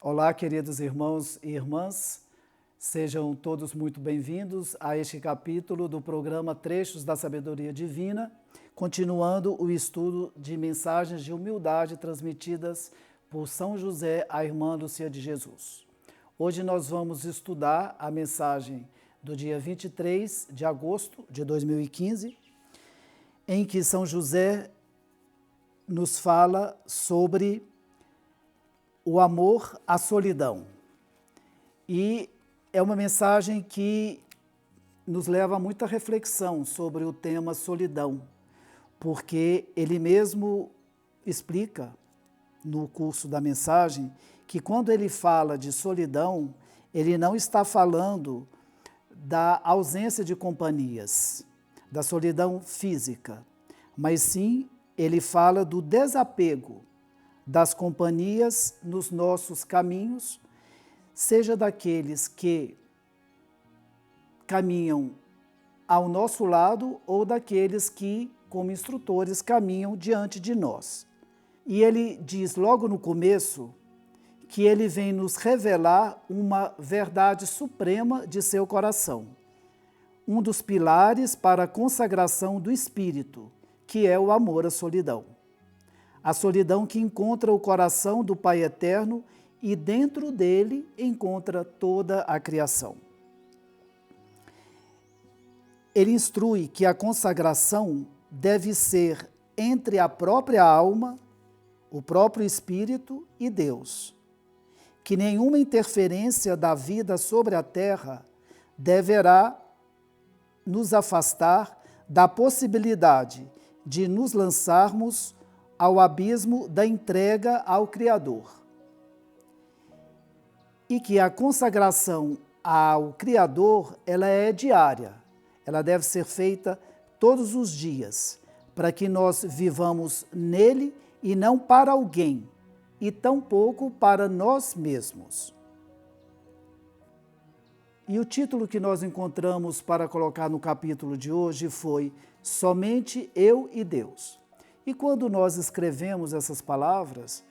Olá, queridos irmãos e irmãs, sejam todos muito bem-vindos a este capítulo do programa Trechos da Sabedoria Divina, continuando o estudo de mensagens de humildade transmitidas por São José à irmã Lúcia de Jesus. Hoje nós vamos estudar a mensagem do dia 23 de agosto de 2015, em que São José nos fala sobre o amor à solidão. E é uma mensagem que nos leva a muita reflexão sobre o tema solidão, porque ele mesmo explica no curso da mensagem que quando ele fala de solidão, ele não está falando da ausência de companhias, da solidão física, mas sim ele fala do desapego das companhias nos nossos caminhos, seja daqueles que caminham ao nosso lado ou daqueles que, como instrutores, caminham diante de nós. E ele diz logo no começo que ele vem nos revelar uma verdade suprema de seu coração, um dos pilares para a consagração do espírito, que é o amor à solidão. A solidão que encontra o coração do Pai Eterno e dentro dele encontra toda a criação. Ele instrui que a consagração deve ser entre a própria alma, o próprio espírito e Deus, que nenhuma interferência da vida sobre a terra deverá nos afastar da possibilidade de nos lançarmos ao abismo da entrega ao Criador. E que a consagração ao Criador, ela é diária, ela deve ser feita todos os dias, para que nós vivamos nele e não para alguém, e tampouco para nós mesmos. E o título que nós encontramos para colocar no capítulo de hoje foi Somente Eu e Deus. E quando nós escrevemos essas palavras,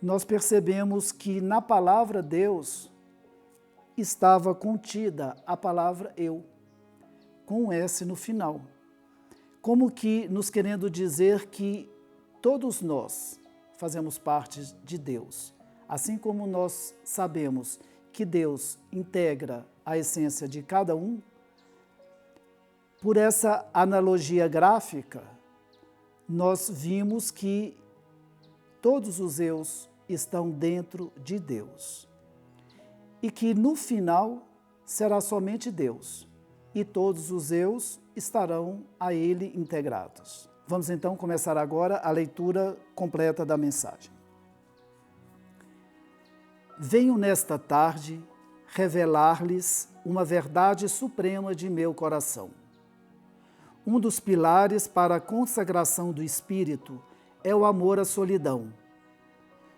nós percebemos que na palavra Deus estava contida a palavra eu, com um S no final. Como que nos querendo dizer que todos nós fazemos parte de Deus. Assim como nós sabemos que Deus integra a essência de cada um, por essa analogia gráfica, nós vimos que todos os eus estão dentro de Deus e que no final será somente Deus e todos os eus estarão a Ele integrados. Vamos então começar agora a leitura completa da mensagem. Venho nesta tarde revelar-lhes uma verdade suprema de meu coração. Um dos pilares para a consagração do espírito é o amor à solidão.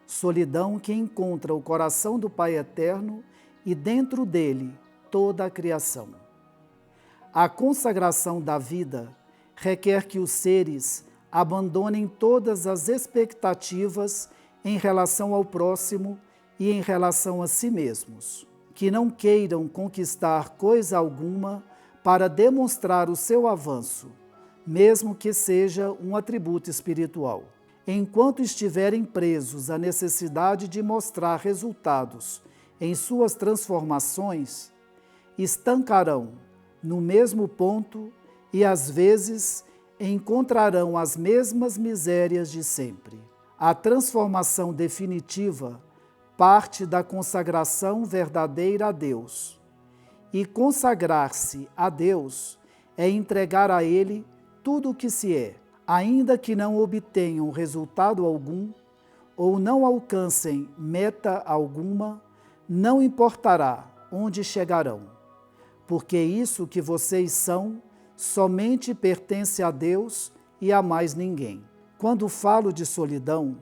Solidão que encontra o coração do Pai Eterno e dentro dele toda a criação. A consagração da vida requer que os seres abandonem todas as expectativas em relação ao próximo e em relação a si mesmos, que não queiram conquistar coisa alguma para demonstrar o seu avanço, mesmo que seja um atributo espiritual. Enquanto estiverem presos à necessidade de mostrar resultados em suas transformações, estancarão no mesmo ponto e às vezes encontrarão as mesmas misérias de sempre. A transformação definitiva parte da consagração verdadeira a Deus. E consagrar-se a Deus é entregar a Ele tudo o que se é, ainda que não obtenham resultado algum ou não alcancem meta alguma, não importará onde chegarão, porque isso que vocês são somente pertence a Deus e a mais ninguém. Quando falo de solidão,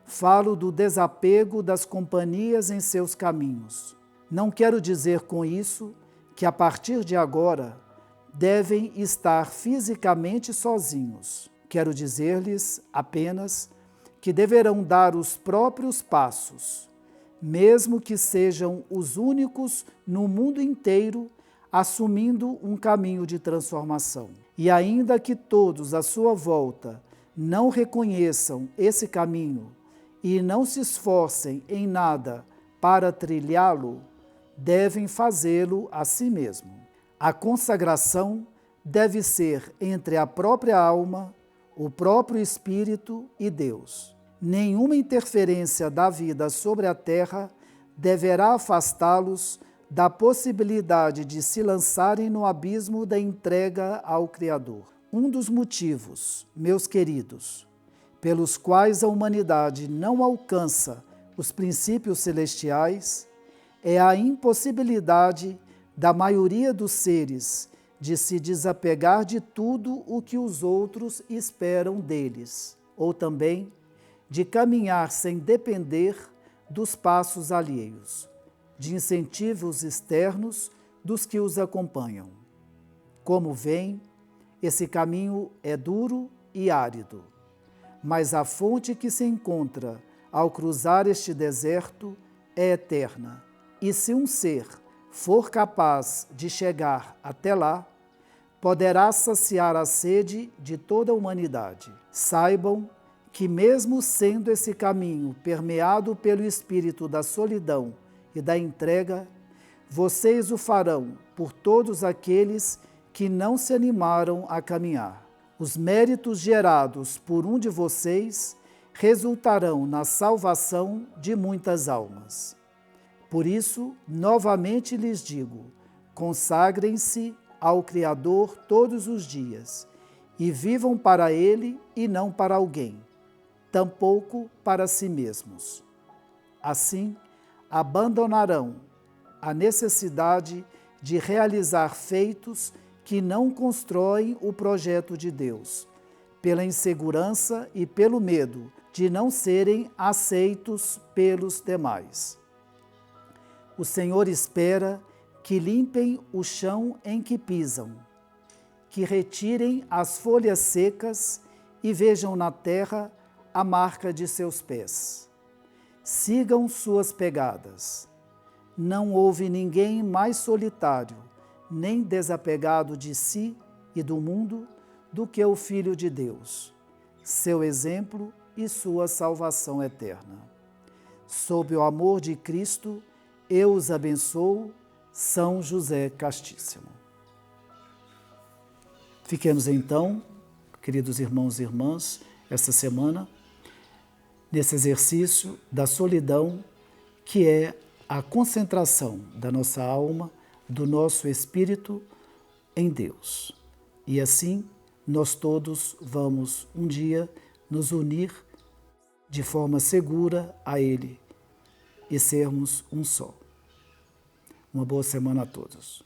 falo do desapego das companhias em seus caminhos. Não quero dizer com isso que a partir de agora devem estar fisicamente sozinhos. Quero dizer-lhes apenas que deverão dar os próprios passos, mesmo que sejam os únicos no mundo inteiro assumindo um caminho de transformação. E ainda que todos à sua volta não reconheçam esse caminho e não se esforcem em nada para trilhá-lo, devem fazê-lo a si mesmo. A consagração deve ser entre a própria alma, o próprio espírito e Deus. Nenhuma interferência da vida sobre a terra deverá afastá-los da possibilidade de se lançarem no abismo da entrega ao Criador. Um dos motivos, meus queridos, pelos quais a humanidade não alcança os princípios celestiais é a impossibilidade da maioria dos seres de se desapegar de tudo o que os outros esperam deles, ou também de caminhar sem depender dos passos alheios, de incentivos externos dos que os acompanham. Como veem, esse caminho é duro e árido, mas a fonte que se encontra ao cruzar este deserto é eterna. E se um ser for capaz de chegar até lá, poderá saciar a sede de toda a humanidade. Saibam que mesmo sendo esse caminho permeado pelo espírito da solidão e da entrega, vocês o farão por todos aqueles que não se animaram a caminhar. Os méritos gerados por um de vocês resultarão na salvação de muitas almas. Por isso, novamente lhes digo, consagrem-se ao Criador todos os dias e vivam para Ele e não para alguém, tampouco para si mesmos. Assim, abandonarão a necessidade de realizar feitos que não constroem o projeto de Deus, pela insegurança e pelo medo de não serem aceitos pelos demais. O Senhor espera que limpem o chão em que pisam, que retirem as folhas secas e vejam na terra a marca de seus pés. Sigam suas pegadas. Não houve ninguém mais solitário, nem desapegado de si e do mundo, do que o Filho de Deus, seu exemplo e sua salvação eterna. Sob o amor de Cristo, eu os abençoo, São José Castíssimo. Fiquemos então, queridos irmãos e irmãs, esta semana, nesse exercício da solidão, que é a concentração da nossa alma, do nosso espírito em Deus. E assim, nós todos vamos um dia nos unir de forma segura a Ele e sermos um só. Uma boa semana a todos.